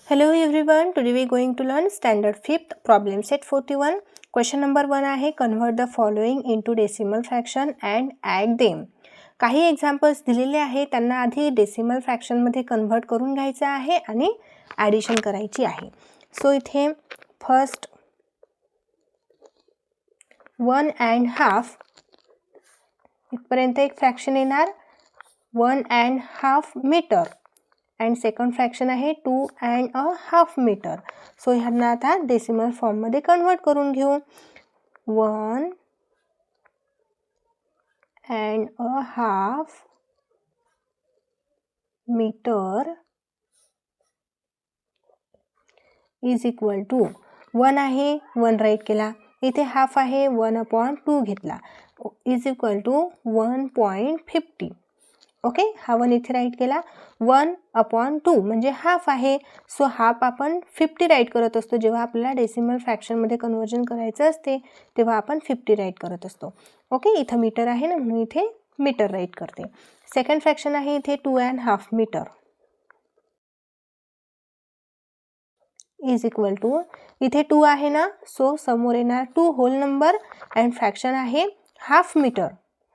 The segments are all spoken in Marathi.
Hello everyone, today we are going to learn standard 5th problem set 41. Question number 1 आहे convert the following into decimal fraction and add them. काही एक्झाम्पल्स दिलेले आहे, त्यांना आधी डेसिमल फ्रॅक्शन मध्ये कन्वर्ट करून घ्यायचं आहे आणि ॲडिशन करायची आहे. सो इथे फर्स्ट 1.5 इथपर्यंत एक फ्रॅक्शन येणार 1.5 मीटर अँड सेकंड फ्रॅक्शन आहे 2.5 मीटर. सो ह्यांना आता डेसिमल फॉर्म मध्ये कन्वर्ट करून घेऊ. 1.5 मीटर इज इक्वल टू 1 आहे 1 राईट केला, इथे हाफ आहे 1/2 घेतला इज इक्वल टू 1.50. ओके, हा 1 इथे राईट केला 1/2 म्हणजे हाफ आहे. सो हाफ आपण 50 राईट करत असतो. जेव्हा आपल्याला डेसिमल फ्रॅक्शन मध्ये कन्वर्जन करायचं असते तेव्हा आपण 50 राईट करत असतो. ओके, इथं मीटर आहे ना म्हणून इथे मीटर राईट करते. सेकंड फ्रॅक्शन आहे इथे 2.5 मीटर इज इक्वल टू, इथे 2 आहे ना, सो समोर येणार 2 होल नंबर अँड फ्रॅक्शन आहे हाफ मीटर.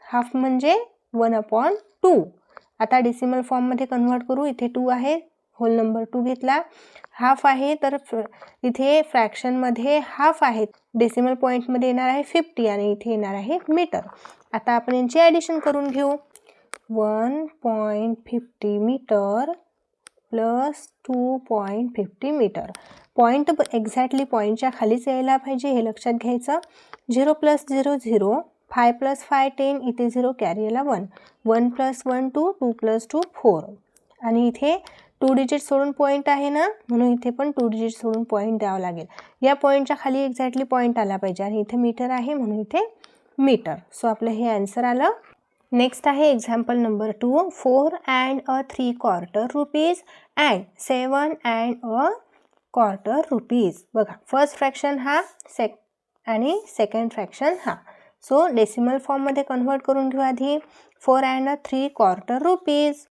हाफ म्हणजे 1/2. आता डेसिमल फॉर्म मध्ये कन्वर्ट करू. इथे 2 आहे, होल नंबर 2 घेतला, हाफ आहे तर इथे फ्रॅक्शन मध्ये हाफ आहे, डेसिमल पॉइंट मध्ये येणार आहे 50 आणि इथे येणार आहे मीटर. आता आपण यांची ॲडिशन करून घेऊ. 1.50 metre plus 2.50 metre. Point exactly पॉइंटच्या खालीच यायला पाहिजे हे लक्षात घ्यायचं. 0 + 0 0, 5 + 5 10, इथे 0 कॅरी आला 1, 1 + 1 2, 2 + 2 4 आणि इथे 2 डिजिट सोडून पॉइंट आहे ना म्हणून इथे पण 2 डिजिट सोडून पॉइंट द्यावा लागेल. या पॉइंटच्या खाली एक्झॅक्टली पॉइंट आला पाहिजे आणि इथे मीटर आहे म्हणून इथे मीटर. सो आपलं हे आन्सर आलं. नेक्स्ट आहे example number 2. 4.75 rupees and 7.25 rupees. बघा, फर्स्ट फ्रॅक्शन हा आणि सेकंड फ्रॅक्शन हा. सो डेसिमल फॉर्म मध्ये कन्वर्ट करून घेऊ आधी. 4.75 रुपीज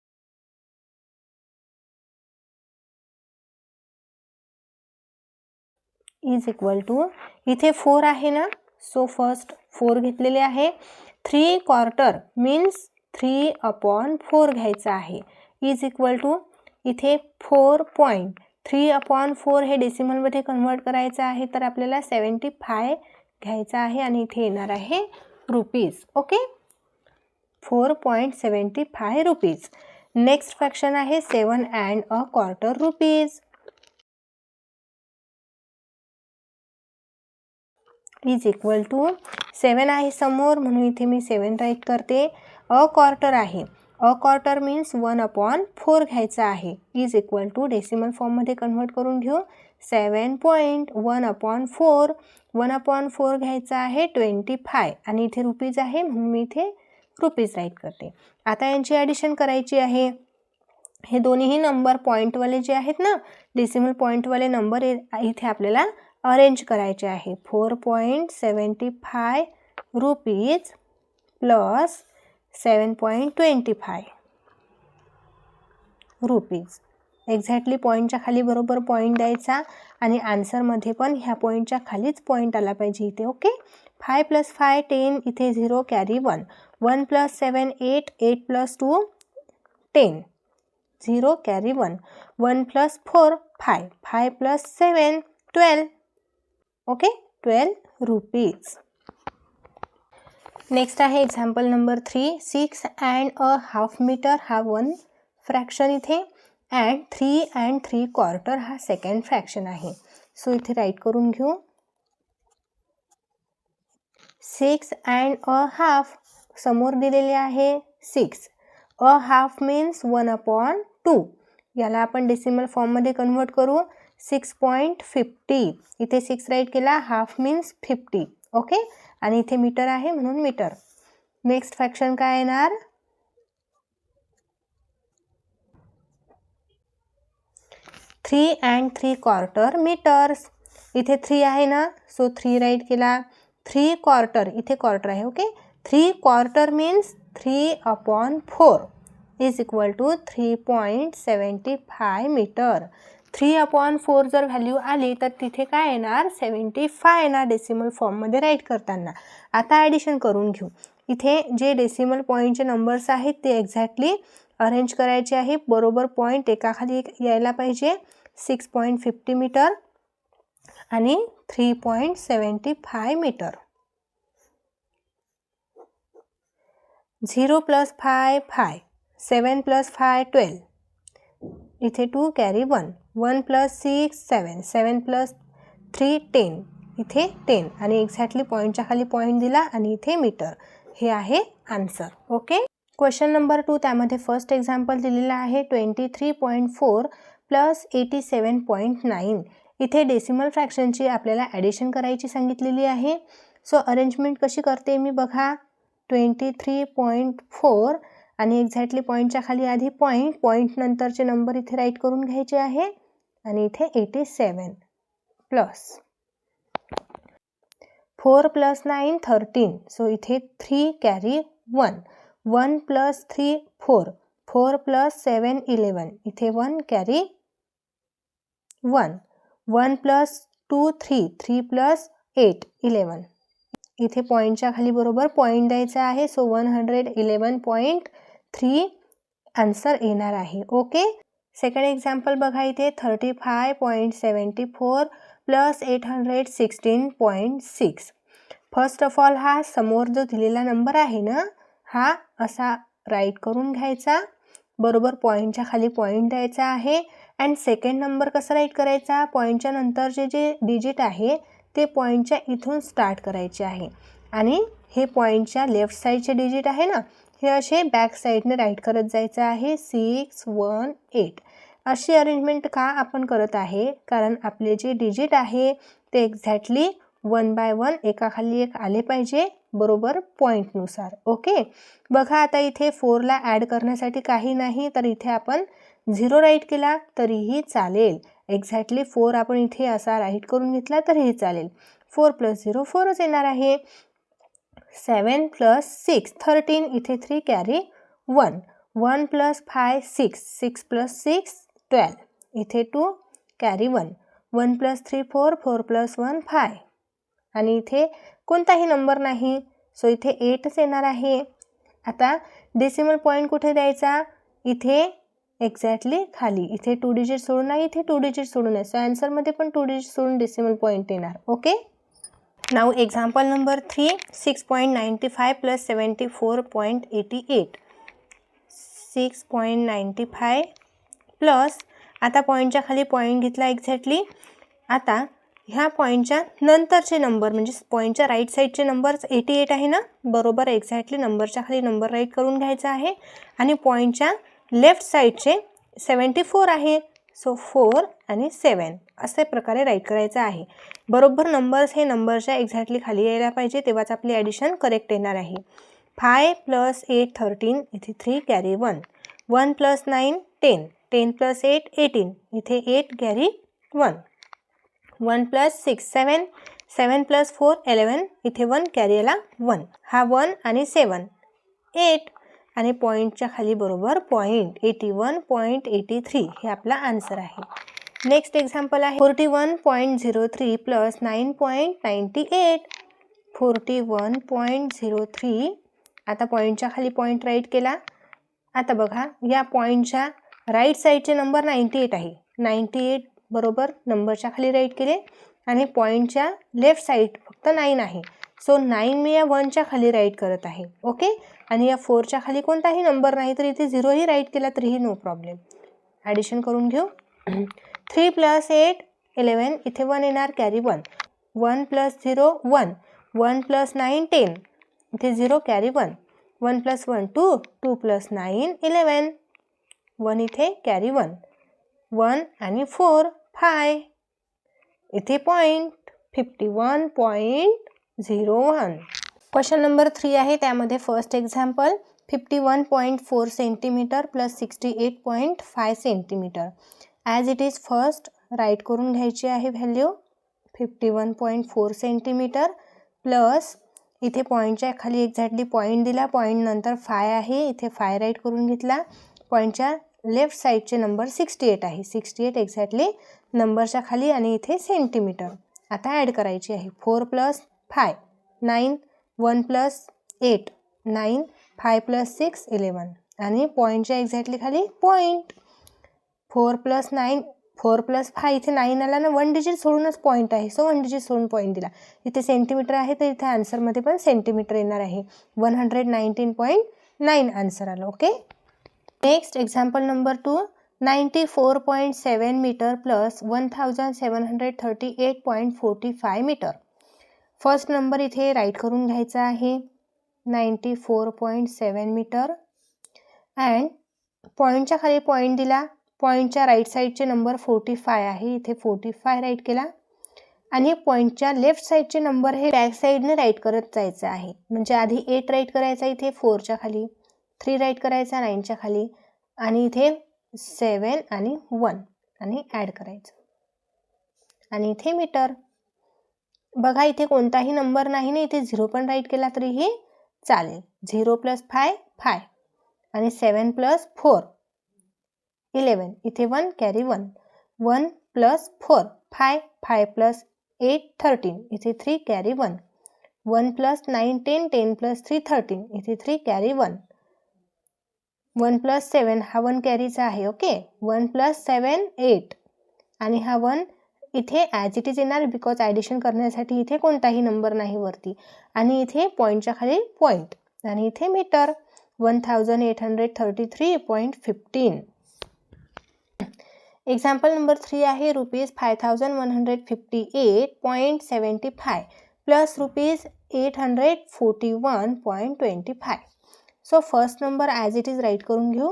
इज इक्वल टू, इथे 4 आहे ना, सो फर्स्ट 4 घेतलेले आहे. 3/4 मीन्स 3/4 घ्यायचं आहे इज इक्वल टू, इथे 4.3/4 हे डेसिमल मध्ये कन्वर्ट करायचं आहे तर आपल्याला 75 घ्यायचं आहे आणि इथे येणार आहे rupees. Okay, 4.75 rupees. Next fraction आहे 7.25 रुपीज इज इक्वल टू, 7 आहे समोर म्हणून इथे मी 7 राईट करते. क्वार्टर आहे, क्वार्टर मीन्स 1/4 घ्यायचा आहे is equal to, decimal form मध्ये कन्वर्ट करून घेऊ. 7.1/4, 1/4 घ्यायचा आहे 25 आणि इथे रुपीज आहे म्हणून मी इथे रुपीज राईट करते. आता यांची ॲडिशन करायची आहे. हे दोन्हीही नंबर पॉईंटवाले जे आहेत ना, डेसिमल पॉईंटवाले नंबर इथे आपल्याला अरेंज करायचे आहे. 4.75 रुपीज प्लस 7.25 रुपीज. एक्झॅक्टली पॉईंटच्या खाली बरोबर पॉईंट द्यायचा आणि आन्सरमध्ये पण ह्या पॉईंटच्या खालीच पॉईंट आला पाहिजे इथे. ओके, 5 + 5 10, इथे 0 carry 1, 1 + 7 8, 8 + 2 10, 0 carry 1, 1 + 4 5, 5 + 7 12. Okay, 12 rupees. Next आहे एक्झाम्पल नंबर 3. 6.5 मीटर हा 1 फ्रॅक्शन इथे अँड 3.75 हा सेकंड फ्रॅक्शन आहे. सो इथे राईट करून घेऊ. 6.5 समोर दिलेले आहे 6, हाफ मीन्स 1/2. याला आपण डेसिमल फॉर्म मध्ये कन्वर्ट करू. 6.50, इथे 6 राईट केला, हाफ मीन्स 50. ओके, आणि इथे मीटर आहे म्हणून मीटर. नेक्स्ट फ्रॅक्शन काय येणार, 3.75 मीटर्स. इथे 3 आहे ना, सो 3 राईट केला. 3/4, इथे क्वार्टर आहे. Okay, 3/4 means 3/4 is equal to 3.75 metre. 3/4 जर व्हॅल्यू आली तर तिथे काय येणार 75 येणार डेसिमल फॉर्ममध्ये राईट करताना. आता ॲडिशन करून घेऊ. इथे जे डेसिमल पॉईंटचे नंबर्स आहेत ते एक्झॅक्टली अरेंज करायचे आहे. बरोबर पॉईंट एकाखाली एक यायला पाहिजे. 6.50 मीटर आणि 3.75 मीटर. 0 + 5 5, 7 + 5 12, इथे 2 कॅरी 1, 1 + 6 7, 7 + 3 10, इथे 10 आणि एक्झॅक्टली पॉईंटच्या खाली पॉईंट दिला आणि इथे मीटर. हे आहे आन्सर. ओके. क्वेश्चन नंबर 2 त्यामध्ये फर्स्ट एक्झाम्पल दिलेला आहे 23.4 + 87.9. इथे डेसिमल फ्रॅक्शनची आपल्याला ॲडिशन करायची सांगितलेली आहे. सो अरेंजमेंट कशी करते मी बघा. 23.4 आणि एक्झॅक्टली पॉईंटच्या खाली आधी पॉईंट नंतरचे नंबर इथे राईट करून घ्यायचे आहे आणि इथे 87 प्लस 4 + 9 13. सो इथे 3 कॅरी 1, 1 + 3 4, 4 + 7 11, इथे 1 कॅरी 1, 1 + 2 3, 3 + 8 11, इथे पॉईंटच्या खाली बरोबर पॉईंट द्यायचा आहे. सो 111.3 आन्सर येणार आहे. ओके. सेकंड एक्झाम्पल बघा. इथे 35.74 + 816.6. फर्स्ट ऑफ ऑल हा समोर जो दिलेला नंबर आहे ना हा असा राईट करून घ्यायचा. बरोबर पॉईंटच्या खाली पॉईंट द्यायचा आहे. अँड सेकंड नंबर कसा राईट करायचा. पॉईंटच्या नंतरचे जे डिजिट आहे ते पॉईंटच्या इथून स्टार्ट करायचे आहे आणि हे पॉईंटच्या लेफ्ट साईडचे डिजिट आहे ना हे असे बॅक साईडने राईट करत जायचं आहे. 6 1 8. अशी अरेंजमेंट का आपण करत आहे कारण आपले जे डिजिट आहे ते एक्झॅक्टली 1 बाय 1 एकाखाली एक आले पाहिजे बरोबर पॉईंटनुसार. ओके. बघा आता इथे 4ला ॲड करण्यासाठी काही नाही तर इथे आपण 0 राईट केला तरीही चालेल. एक्झॅक्टली 4 आपण इथे असा राईट करून घेतला तरीही चालेल. 4 + 0 4च येणार आहे. 7 + 6 13, इथे 3 कॅरी 1, 1 + 5 6, 6 + 6 12, इथे 2 कॅरी 1, 1 + 3 4, 4 + 1 5 आणि इथे कोणताही नंबर नाही. सो इथे 8च येणार आहे. आता डेसिमल पॉईंट कुठे द्यायचा. इथे एक्झॅक्टली खाली. इथे 2 डिजिट सोडून नाही इथे 2 डिजिट सोडून आहे. सो आन्सरमध्ये पण 2 डिजिट सोडून डेसिमल पॉईंट येणार. Okay. Now example number 3 6.95 + 74.88. 6.95 plus आता पॉईंटच्या खाली पॉईंट घेतला एक्झॅक्टली. आता ह्या पॉईंटच्या नंतरचे नंबर म्हणजे पॉईंटच्या राईट साईडचे नंबर्स 88 आहे ना बरोबर एक्झॅक्टली नंबरच्या खाली नंबर राईट करून घ्यायचा आहे आणि पॉईंटच्या लेफ्ट साईडचे 74 आहे. सो 4 आणि 7 असे प्रकारे राईट करायचं आहे. बरोबर नंबर्स हे नंबरच्या एक्झॅक्टली खाली यायला पाहिजे तेव्हाच आपली ॲडिशन करेक्ट येणार आहे. 5 + 8 13, इथे 3 कॅरी 1, 1 + 9 10, 10 + 8 18, इथे 8 कॅरी 1, 1 + 6 7, 7 + 4 11, इथे 1 कॅरी याला 1. हा 1 आणि 7 8 आणि पॉईंटच्या खाली बरोबर पॉईंट 81.83 हे आपला आन्सर आहे. नेक्स्ट एक्झाम्पल आहे 41.03 + 9.98. 41.03. आता पॉईंटच्या खाली पॉईंट राईट केला. आता बघा या पॉईंटच्या राईट साईडचे नंबर 98 आहे. 98 बरोबर नंबरच्या खाली राईट केले आणि पॉईंटच्या लेफ्ट साईड फक्त 9 आहे. सो 9 मी या 1च्या खाली राईट करत आहे. ओके. आणि या 4च्या खाली कोणताही नंबर नाही तर इथे 0 ही राईट केला तरीही नो प्रॉब्लेम. ॲडिशन करून घेऊ. 3 + 8 11, इथे 1 येणार कॅरी 1, 1 + 0 1, 1 + 9 10, इथे 0 कॅरी 1, 1 + 1 2, 2 + 9 11, 1 इथे कॅरी 1, 1 आणि 4 5, इथे पॉईंट 51.01. क्वेश्चन नंबर 3 आहे त्यामध्ये first example 51.4 centimetre + 68.5 centimetre. As it is first write करून घ्यायची आहे व्हॅल्यू 51.4 सेंटीमीटर प्लस इथे पॉईंटच्या खाली एक्झॅक्टली पॉईंट दिला. पॉईंट नंतर 5 आहे इथे 5 राईट करून घेतला. पॉईंटच्या लेफ्ट साईडचे नंबर 68 आहे. 68 एक्झॅक्टली नंबरच्या खाली आणि इथे सेंटीमीटर. आता ॲड करायची आहे. 4 + 5 9, 1 + 8 9, 5 + 6 11 आणि पॉईंटच्या एक्झॅक्टली खाली पॉईंट. 4 + 9 4 + 5 इथे 9 आला ना, 1 डिजिट सोडूनच पॉईंट आहे, सो 1 डिजिट सोडून पॉईंट दिला. इथे सेंटीमीटर आहे तर इथे आन्सरमध्ये पण सेंटीमीटर येणार आहे. 119.9 आन्सर आलं. Okay. Next example number 2. 94.7 metre + 1738.45 metre. First number इथे राईट करून घ्यायचा आहे. 94.7 मीटर अँड पॉईंटच्या खाली पॉईंट दिला. पॉईंटच्या राईट साईडचे नंबर 45 आहे. इथे 45 राईट केला आणि पॉईंटच्या लेफ्ट साईडचे नंबर हे बॅक साईडने राईट करत जायचं आहे. म्हणजे आधी 8 राईट करायचा इथे 4च्या खाली, 3 राईट करायचा 9च्या खाली आणि इथे 7 आणि 1 आणि ॲड करायचं आणि इथे मीटर. बघा इथे कोणताही नंबर नाही ना, इथे 0 पण राईट केला तरीही चालेल. 0 + 5 5 आणि 7 + 4 11 इथे 1 कॅरी 1. 1 + 4 5 5 + 8 13 इथे 3 कॅरी 1. 1 + 9 10 10 + 3 13 इथे 3 कॅरी 1. 1 + 7 हा 1 कॅरीचा आहे. ओके. 1 + 7 8 आणि हा 1 इथे ॲज इट इज येणार बिकॉज ॲडिशन करण्यासाठी इथे कोणताही नंबर नाही वरती आणि इथे पॉईंटच्या खाली पॉईंट आणि इथे मीटर. 1833.15. एक्झाम्पल नंबर 3 आहे. ₹5158.75 plus ₹841.25. So first number as it is write करून घेऊ.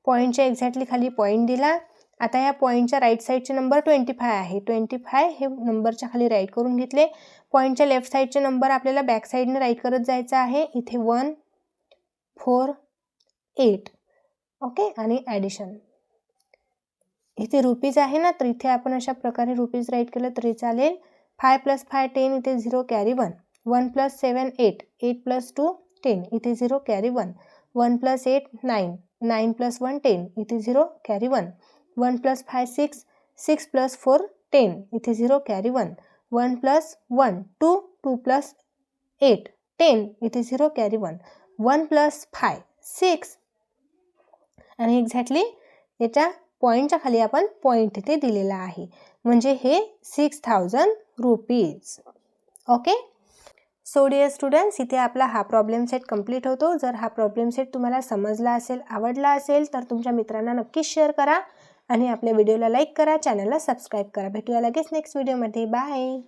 पॉईंटच्या एक्झॅक्टली खाली पॉईंट दिला. आता या पॉईंटच्या राईट साईडचे नंबर 25 आहे. 25 हे नंबरच्या खाली राईट करून घेतले. पॉईंटच्या लेफ्ट साईडचे नंबर आपल्याला बॅक साईडने राईट करत जायचं आहे. इथे 1 4 8 ओके आणि ॲडिशन. इथे रुपीज आहे ना, तर इथे आपण अशा प्रकारे रुपीज राईट केलं तरी चालेल. 5 + 5 10 इथे 0 कॅरी 1. 1 + 7 8 8 + 2 10 इथे 0 कॅरी 1. 1 + 8 9 9 + 1 10 इथे 0 कॅरी 1. 1 + 5 6 6 + 4 10 इथे 0 कॅरी 1. 1 + 1 2 2 + 8 10 इथे 0 कॅरी 1. 1 + 5 6 आणि एक्झॅक्टली याच्या पॉईंटच्या खाली आपण पॉईंट इथे दिलेला आहे. म्हणजे हे 6000 rupees. Okay. So dear students, इथे आपला हा प्रॉब्लेम सेट कंप्लीट होतो. जर हा प्रॉब्लेम सेट तुम्हाला समजला असेल, आवडला असेल तर तुमच्या मित्रांना नक्कीच शेअर करा आणि आपल्या व्हिडिओला लाईक करा, चॅनलला सबस्क्राईब करा. भेटूया लगेच नेक्स्ट व्हिडिओमध्ये. बाय.